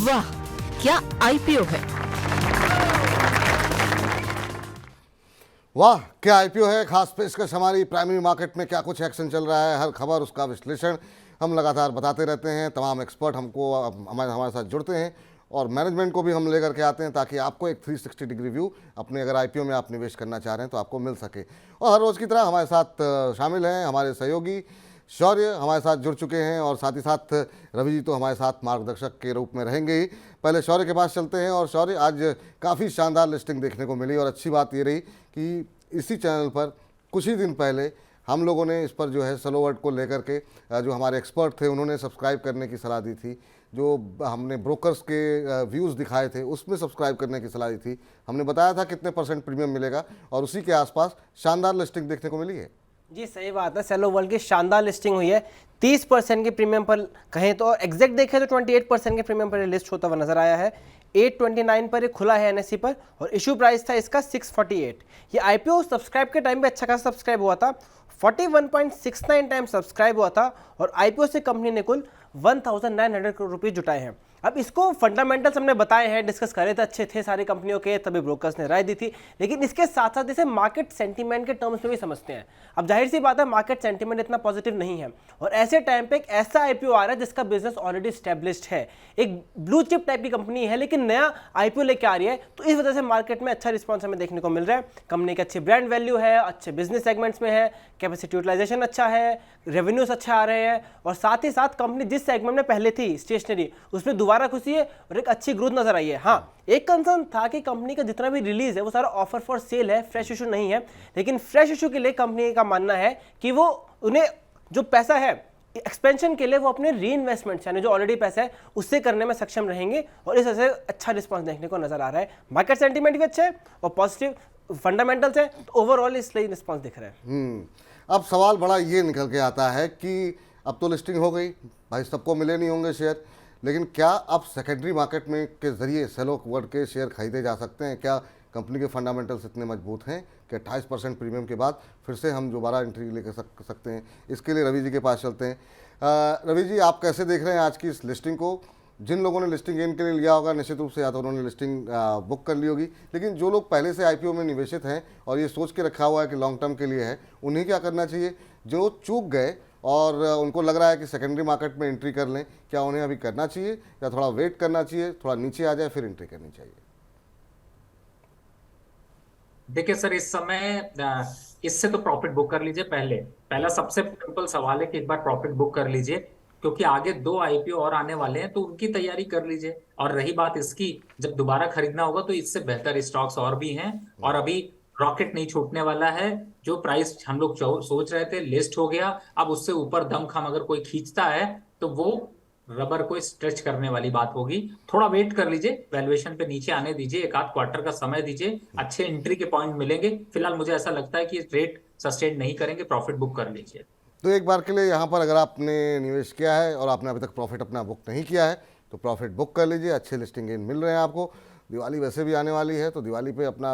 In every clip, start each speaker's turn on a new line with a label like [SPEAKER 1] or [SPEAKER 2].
[SPEAKER 1] वाह, क्या आईपीओ है।
[SPEAKER 2] वाह क्या आईपीओ है। खास पेशकश हमारी प्राइमरी मार्केट में क्या कुछ एक्शन चल रहा है, हर खबर उसका विश्लेषण हम लगातार बताते रहते हैं। तमाम एक्सपर्ट हमारे साथ जुड़ते हैं और मैनेजमेंट को भी हम लेकर के आते हैं ताकि आपको एक 360 डिग्री व्यू अपने अगर आईपीओ में आप निवेश करना चाह रहे हैं तो आपको मिल सके। और हर रोज़ की तरह हमारे साथ शामिल हैं हमारे सहयोगी शौर्य हमारे साथ जुड़ चुके हैं और साथ ही साथ रवि जी तो हमारे साथ मार्गदर्शक के रूप में रहेंगे ही। पहले शौर्य के पास चलते हैं। और शौर्य, आज काफ़ी शानदार लिस्टिंग देखने को मिली और अच्छी बात ये रही कि इसी चैनल पर कुछ ही दिन पहले हम लोगों ने इस पर जो है सलोवर्ड को लेकर के जो हमारे एक्सपर्ट थे उन्होंने सब्सक्राइब करने की सलाह दी थी। जो हमने ब्रोकर्स के व्यूज़ दिखाए थे उसमें सब्सक्राइब करने की सलाह दी थी। हमने बताया था कितने % प्रीमियम मिलेगा और उसी के आसपास शानदार लिस्टिंग देखने को मिली है।
[SPEAKER 3] जी सही बात है, सेलो वर्ल्ड की शानदार लिस्टिंग हुई है। 30% के प्रीमियम पर कहें तो, एग्जैक्ट देखें तो 28% के प्रीमियम पर लिस्ट होता हुआ नजर आया है। 829 पर ये खुला है एनएससी पर और इशू प्राइस था इसका 648। ये आईपीओ सब्सक्राइब के टाइम पे अच्छा खासा सब्सक्राइब हुआ था, 41.69 टाइम सब्सक्राइब हुआ था और आईपीओ से कंपनी ने कुल 1900 करोड़ रुपये जुटाए हैं। अब इसको फंडामेंटल्स हमने बताए हैं, डिस्कस करे थे, अच्छे थे सारी कंपनियों के, तभी ब्रोकर्स ने राय दी थी। लेकिन इसके साथ साथ इसे मार्केट सेंटीमेंट के टर्म्स में भी समझते हैं। अब जाहिर सी बात है मार्केट सेंटीमेंट इतना पॉजिटिव नहीं है और ऐसे टाइम पे एक ऐसा आईपीओ आ रहा है जिसका बिजनेस ऑलरेडी स्टैब्लिश्ड है, एक ब्लू चिप टाइप की कंपनी है, लेकिन नया आईपीओ लेके आ रही है, तो इस वजह से मार्केट में अच्छा रिस्पॉन्स हमें देखने को मिल रहा है। कंपनी की अच्छी ब्रांड वैल्यू है, अच्छे बिजनेस सेगमेंट्स में है, कैपेसिटी यूटिलाइजेशन अच्छा है, रेवेन्यूज अच्छा आ रहे हैं और साथ ही साथ कंपनी जिस सेगमेंट में पहले थी स्टेशनरी उसमें दोबारा खुशी है और एक अच्छी ग्रोथ नजर आई है। हाँ, एक कंसर्न था कि कंपनी का जितना भी रिलीज है वो सारा ऑफर फॉर सेल है, फ्रेश इशू नहीं है। लेकिन फ्रेश इशू के लिए कंपनी का मानना है कि वो उन्हें जो पैसा है एक्सपेंशन के लिए वो अपने री इन्वेस्टमेंट यानी जो ऑलरेडी पैसा है उससे करने में सक्षम रहेंगे और इस वजह से अच्छा रिस्पॉन्स देखने को नजर आ रहा है। मार्केट सेंटीमेंट भी अच्छा है और पॉजिटिव फंडामेंटल्स है, तो ओवरऑल इसलिए रिस्पॉन्स दिख रहा है।
[SPEAKER 2] अब सवाल बड़ा ये निकल के आता है कि अब तो लिस्टिंग हो गई भाई, सबको मिले नहीं होंगे शेयर, लेकिन क्या अब सेकेंडरी मार्केट में के जरिए सेलो वर्ल्ड के शेयर खरीदे जा सकते हैं? क्या कंपनी के फंडामेंटल्स इतने मजबूत हैं कि 28% प्रीमियम के बाद फिर से हम दोबारा एंट्री लेकर सकते हैं? इसके लिए रवि जी के पास चलते हैं। रवि जी, आप कैसे देख रहे हैं आज की इस लिस्टिंग को? जिन लोगों ने लिस्टिंग गेन के लिए लिया होगा निश्चित रूप से या तो उन्होंने लिस्टिंग बुक कर ली होगी, लेकिन जो लोग पहले से आईपीओ में निवेशित हैं और ये सोच के रखा हुआ है कि लॉन्ग टर्म के लिए है, उन्हें क्या करना चाहिए? जो चूक गए और उनको लग रहा है कि सेकेंडरी मार्केट में एंट्री कर लें, क्या उन्हें अभी करना चाहिए या थोड़ा वेट करना चाहिए, थोड़ा नीचे आ जाए फिर एंट्री करनी चाहिए?
[SPEAKER 4] देखिए सर, इस समय इससे तो प्रॉफिट बुक कर लीजिए। पहला सबसे सिंपल सवाल है कि एक बार प्रॉफिट बुक कर लीजिए, क्योंकि आगे 2 आईपीओ और आने वाले हैं तो उनकी तैयारी कर लीजिए। और रही बात इसकी, जब दोबारा खरीदना होगा तो इससे बेहतर स्टॉक्स और भी हैं और अभी रॉकेट नहीं छूटने वाला है। जो प्राइस हम लोग सोच रहे थे लिस्ट हो गया, अब उससे ऊपर दमखम अगर कोई खींचता है तो वो रबर को स्ट्रेच करने वाली बात होगी। थोड़ा वेट कर लीजिए, वैल्यूएशन पे नीचे आने दीजिए, एक आध क्वार्टर का समय दीजिए, अच्छे एंट्री के पॉइंट मिलेंगे। फिलहाल मुझे ऐसा लगता है कि रेट सस्टेन नहीं करेंगे, प्रॉफिट बुक कर लीजिए।
[SPEAKER 2] तो एक बार के लिए यहाँ पर अगर आपने निवेश किया है और आपने अभी तक प्रॉफिट अपना बुक नहीं किया है तो प्रॉफिट बुक कर लीजिए। अच्छे लिस्टिंग गेन मिल रहे हैं आपको। दिवाली वैसे भी आने वाली है तो दिवाली पे अपना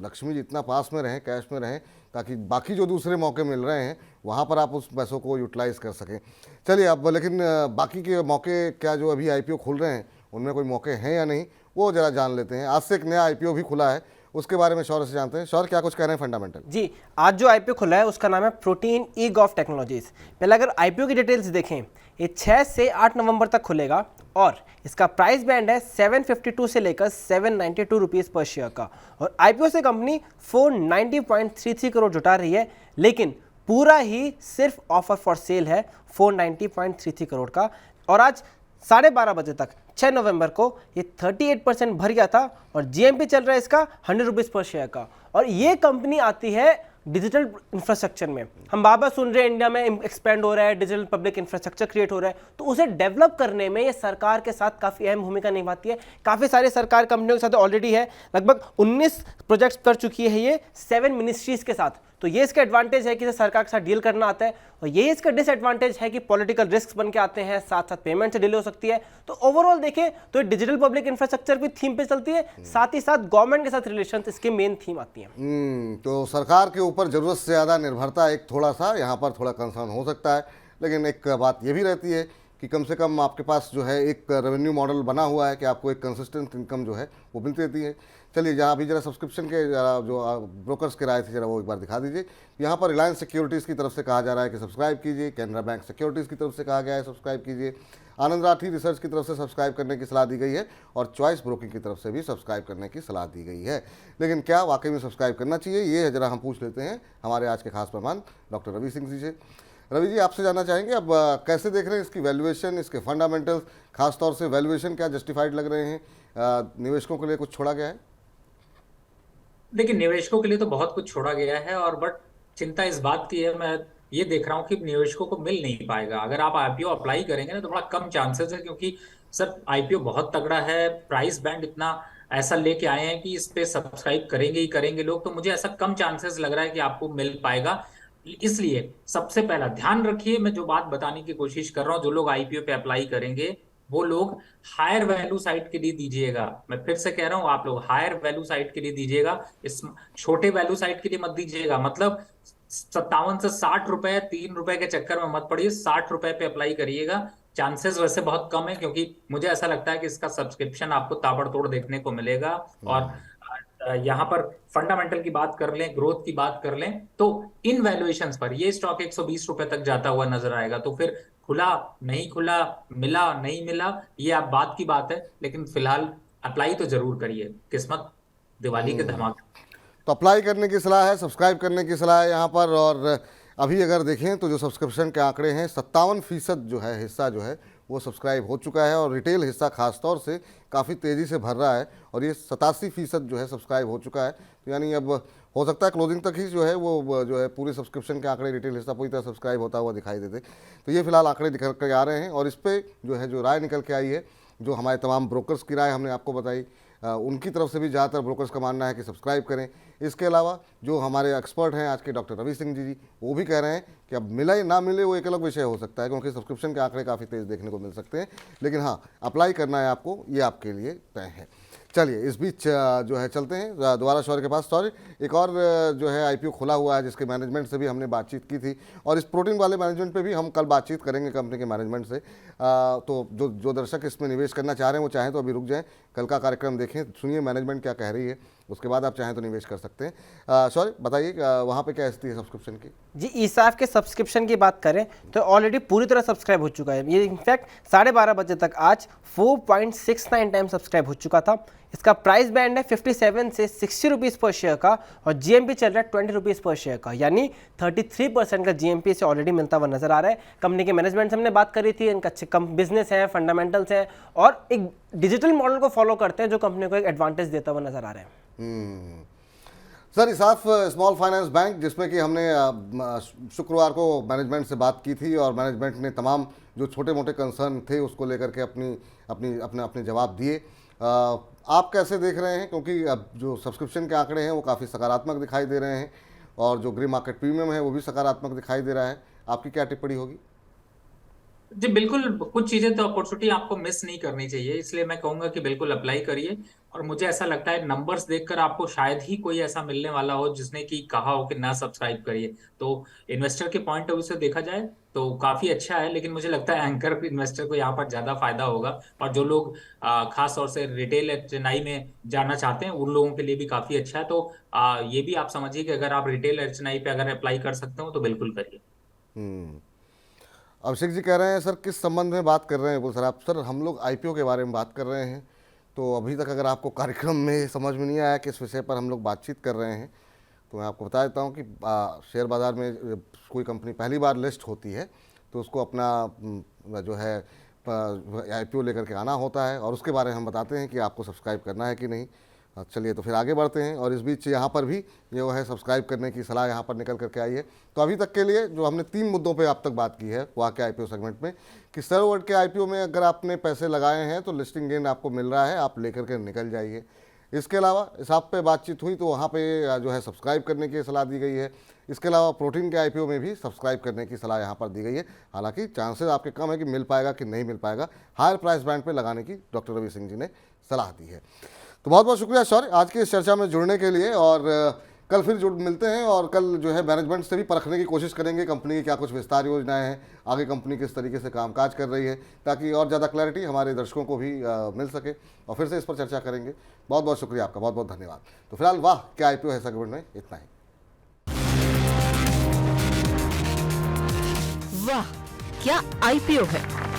[SPEAKER 2] लक्ष्मी जितना पास में रहें, कैश में रहें, ताकि बाकी जो दूसरे मौके मिल रहे हैं वहाँ पर आप उस पैसों को यूटिलाइज़ कर सकें। चलिए अब लेकिन बाकी के मौके क्या जो अभी आईपीओ खुल रहे हैं उनमें कोई मौके हैं या नहीं, वो ज़रा जान लेते हैं। आज से एक नया आईपीओ भी खुला है, उसके बारे में शौर्य से जानते हैं। शौर्य, क्या कुछ कह रहे हैं फंडामेंटल?
[SPEAKER 3] जी, आज जो आईपीओ खुला है उसका नाम है प्रोटीन ई गॉफ टेक्नोलॉजीज। पहले अगर आईपीओ की डिटेल्स देखें, ये 6 से 8 नवंबर तक खुलेगा और इसका प्राइस बैंड है 752 से लेकर 792 रुपीज़ पर शेयर का और आईपीओ से कंपनी 490.33 करोड़ जुटा रही है, लेकिन पूरा ही सिर्फ ऑफर फॉर सेल है 490.33 करोड़ का। और आज 12:30 बजे तक 6 नवंबर को ये 38% भर गया था और जीएमपी चल रहा है इसका 100 रुपीज़ पर शेयर का। और ये कंपनी आती है डिजिटल इंफ्रास्ट्रक्चर में। हम बार-बार सुन रहे हैं इंडिया में एक्सपेंड हो रहा है, डिजिटल पब्लिक इंफ्रास्ट्रक्चर क्रिएट हो रहा है, तो उसे डेवलप करने में ये सरकार के साथ काफ़ी अहम भूमिका निभाती है। काफ़ी सारे सरकार कंपनियों के साथ ऑलरेडी है, लगभग 19 प्रोजेक्ट्स कर चुकी है ये 7 मिनिस्ट्रीज के साथ। तो ये इसका एडवांटेज है कि इसे सरकार के साथ डील करना आता है और ये इसका डिसएडवांटेज है कि पॉलिटिकल रिस्क बन के आते हैं, साथ साथ पेमेंट से डिले हो सकती है। तो ओवरऑल देखें तो डिजिटल पब्लिक इंफ्रास्ट्रक्चर भी थीम पे चलती है, साथ ही साथ गवर्नमेंट के साथ रिलेशन इसके मेन थीम आती है।
[SPEAKER 2] तो सरकार के ऊपर जरूरत से ज़्यादा निर्भरता एक थोड़ा सा यहाँ पर थोड़ा कंसर्न हो सकता है, लेकिन एक बात ये भी रहती है कि कम से कम आपके पास जो है एक रेवेन्यू मॉडल बना हुआ है कि आपको एक कंसिस्टेंट इनकम जो है वो मिलती रहती है। चलिए जहाँ अभी जरा सब्सक्रिप्शन के जो ब्रोकर्स की राय थी जरा वो एक बार दिखा दीजिए। यहाँ पर रिलायंस सिक्योरिटीज़ की तरफ से कहा जा रहा है कि सब्सक्राइब कीजिए, कैनरा बैंक सिक्योरिटीज़ की तरफ से कहा गया है सब्सक्राइब कीजिए, आनंद राठी रिसर्च की तरफ से सब्सक्राइब करने की सलाह दी गई है और चॉइस ब्रोकिंग की तरफ से भी सब्सक्राइब करने की सलाह दी गई है। लेकिन क्या वाकई में सब्सक्राइब करना चाहिए, ये जरा हम पूछ लेते हैं हमारे आज के खास मेहमान डॉक्टर रवि सिंह जी से। रवि जी, आपसे जानना चाहेंगे अब कैसे देख रहे हैं इसकी वैल्यूएशन, इसके फंडामेंटल्स, खासतौर से वैल्यूएशन क्या जस्टिफाइड लग रहे हैं, निवेशकों के लिए कुछ छोड़ा गया है?
[SPEAKER 4] देखिए, निवेशकों के लिए तो बहुत कुछ छोड़ा गया है, और बट चिंता इस बात की है, मैं ये देख रहा हूँ कि निवेशकों को मिल नहीं पाएगा। अगर आप आईपीओ अप्लाई करेंगे ना तो बड़ा कम चांसेस है, क्योंकि सर आईपीओ बहुत तगड़ा है, प्राइस बैंड इतना ऐसा लेके आए हैं कि इस पे सब्सक्राइब करेंगे ही करेंगे लोग, तो मुझे ऐसा कम चांसेस लग रहा है कि आपको मिल पाएगा। इसलिए सबसे पहला ध्यान रखिए, मैं जो बात बताने की कोशिश कर रहा हूँ, जो लोग आईपीओ पे अप्लाई करेंगे वो लोग हायर वैल्यू साइट के लिए दीजिएगा। मैं फिर से कह रहा हूं, आप लोग हायर वैल्यू साइट के लिए दीजिएगा, इस छोटे वैल्यू साइट के लिए मत दीजिएगा। मतलब 57 से 60 रुपए, 3 रुपए के चक्कर में मत पड़िए, 60 रुपए पे अप्लाई करिएगा। चांसेस वैसे बहुत कम है, क्योंकि मुझे ऐसा लगता है कि इसका सब्सक्रिप्शन आपको ताबड़तोड़ देखने को मिलेगा। और यहाँ पर फंडामेंटल की बात कर लें, ग्रोथ की बात कर लें, तो इन वैल्यूएशंस पर ये स्टॉक 120 रुपए तक जाता हुआ नजर आएगा। तो फिर खुला नहीं खुला, मिला नहीं मिला, ये आप बात की बात है, लेकिन फिलहाल अप्लाई तो जरूर करिए, किस्मत दिवाली के धमाके।
[SPEAKER 2] तो अप्लाई करने की सलाह है, सब्सक्राइब करने की सलाह है यहाँ पर। और अभी अगर देखें तो जो सब्सक्रिप्शन के आंकड़े हैं 57% जो है हिस्सा जो है वो सब्सक्राइब हो चुका है और रिटेल हिस्सा खास तौर से काफ़ी तेज़ी से भर रहा है और ये 87% जो है सब्सक्राइब हो चुका है। तो यानी अब हो सकता है क्लोजिंग तक ही जो है वो जो है पूरे सब्सक्रिप्शन के आंकड़े रिटेल हिस्सा पूरी तरह सब्सक्राइब होता हुआ दिखाई देते। तो ये फिलहाल आंकड़े निकल कर आ रहे हैं और इस पर जो है जो राय निकल के आई है, जो हमारे तमाम ब्रोकर्स की राय हमने आपको बताई, उनकी तरफ से भी ज़्यादातर ब्रोकर्स का मानना है कि सब्सक्राइब करें। इसके अलावा जो हमारे एक्सपर्ट हैं आज के डॉक्टर रवि सिंह जी वो भी कह रहे हैं कि अब मिले ना मिले वो एक अलग विषय हो सकता है, क्योंकि सब्सक्रिप्शन के आंकड़े काफ़ी तेज़ देखने को मिल सकते हैं, लेकिन हाँ अप्लाई करना है आपको, ये आपके लिए तय है। चलिए इस बीच जो है चलते हैं दोबारा शौर्य के पास। शौर्य, एक और जो है आईपीओ खुला हुआ है जिसके मैनेजमेंट से भी हमने बातचीत की थी और इस प्रोटीन वाले मैनेजमेंट पे भी हम कल बातचीत करेंगे कंपनी के मैनेजमेंट से। तो जो दर्शक इसमें निवेश करना चाह रहे हैं वो चाहें तो अभी रुक जाएं, कल का कार्यक्रम देखें, सुनिए मैनेजमेंट क्या कह रही है, उसके बाद आप चाहें तो निवेश कर सकते हैं। शौर्य बताइए वहाँ पे क्या स्थिति है सब्सक्रिप्शन की?
[SPEAKER 3] जी, ईसाफ के सब्सक्रिप्शन की बात करें तो ऑलरेडी पूरी तरह सब्सक्राइब हो चुका है। ये इनफैक्ट 12:30 बजे तक आज 4.69 टाइम सब्सक्राइब हो चुका था। इसका प्राइस बैंड है 57 से 60 रुपीज़ पर शेयर का और जीएमपी चल रहा है 20 रुपीज़ पर शेयर का, यानी 33% का जीएमपी से ऑलरेडी मिलता हुआ नजर आ रहा है। कंपनी के मैनेजमेंट से हमने बात करी थी, इनका अच्छे कम बिजनेस है, फंडामेंटल्स है और एक डिजिटल मॉडल को फॉलो करते हैं जो कंपनी को एक एडवांटेज देता हुआ नजर आ रहा है।
[SPEAKER 2] सर ईसाफ स्मॉल फाइनेंस बैंक, जिसमें कि हमने शुक्रवार को मैनेजमेंट से बात की थी और मैनेजमेंट ने तमाम जो छोटे मोटे कंसर्न थे उसको लेकर के अपने जवाब दिए। आप कैसे देख रहे हैं, क्योंकि अब जो सब्सक्रिप्शन के आंकड़े हैं वो काफ़ी सकारात्मक दिखाई दे रहे हैं और जो ग्रे मार्केट प्रीमियम है वो भी सकारात्मक दिखाई दे रहा है, आपकी क्या टिप्पणी होगी?
[SPEAKER 4] जी बिल्कुल, कुछ चीजें तो अपॉर्चुनिटी आपको मिस नहीं करनी चाहिए, इसलिए मैं कहूंगा कि बिल्कुल अप्लाई करिए। और मुझे ऐसा लगता है नंबर्स देखकर आपको शायद ही कोई ऐसा मिलने वाला हो जिसने कि कहा हो कि ना सब्सक्राइब करिए। तो इन्वेस्टर के पॉइंट ऑफ व्यू से देखा जाए तो काफी अच्छा है, लेकिन मुझे लगता है एंकर इन्वेस्टर को यहाँ पर ज्यादा फायदा होगा। और जो लोग खास तौर से रिटेल चेन्नई में जाना चाहते हैं उन लोगों के लिए भी काफी अच्छा है। तो ये भी आप समझिए कि अगर आप रिटेल चेन्नई पे अगर अप्लाई कर सकते हो तो बिल्कुल करिए।
[SPEAKER 2] अभिषेक जी कह रहे हैं सर किस संबंध में बात कर रहे हैं? बोल सर आप, सर हम लोग आईपीओ के बारे में बात कर रहे हैं, तो अभी तक अगर आपको कार्यक्रम में समझ में नहीं आया किस विषय पर हम लोग बातचीत कर रहे हैं, तो मैं आपको बता देता हूं कि शेयर बाज़ार में कोई कंपनी पहली बार लिस्ट होती है तो उसको अपना जो है आईपीओ लेकर के आना होता है और उसके बारे में हम बताते हैं कि आपको सब्सक्राइब करना है कि नहीं। चलिए तो फिर आगे बढ़ते हैं और इस बीच यहाँ पर भी जो है सब्सक्राइब करने की सलाह यहाँ पर निकल करके आई है। तो अभी तक के लिए जो हमने 3 मुद्दों पे अब तक बात की है वहाँ के आईपीओ सेगमेंट में, कि सर्ववर्ल्ड के आईपीओ में अगर आपने पैसे लगाए हैं तो लिस्टिंग गेन आपको मिल रहा है, आप लेकर के निकल जाइए। इसके अलावा इसाफ पे बातचीत हुई तो वहाँ पे जो है सब्सक्राइब करने की सलाह दी गई है। इसके अलावा प्रोटीन के आईपीओ में भी सब्सक्राइब करने की सलाह यहाँ पर दी गई है, हालांकि चांसेस आपके कम है कि मिल पाएगा कि नहीं मिल पाएगा। हायर प्राइस बैंड पे लगाने की डॉक्टर रवि सिंह जी ने सलाह दी है। तो बहुत बहुत शुक्रिया शौर्य आज की इस चर्चा में जुड़ने के लिए। और कल फिर जुड़ मिलते हैं और कल जो है मैनेजमेंट से भी परखने की कोशिश करेंगे कंपनी की क्या कुछ विस्तार योजनाएं हैं, आगे कंपनी किस तरीके से कामकाज कर रही है, ताकि और ज़्यादा क्लैरिटी हमारे दर्शकों को भी मिल सके और फिर से इस पर चर्चा करेंगे। बहुत बहुत शुक्रिया आपका, बहुत बहुत धन्यवाद। तो फिलहाल वाह क्या IPO है सेगमेंट में इतना ही।
[SPEAKER 1] वाह क्या IPO है।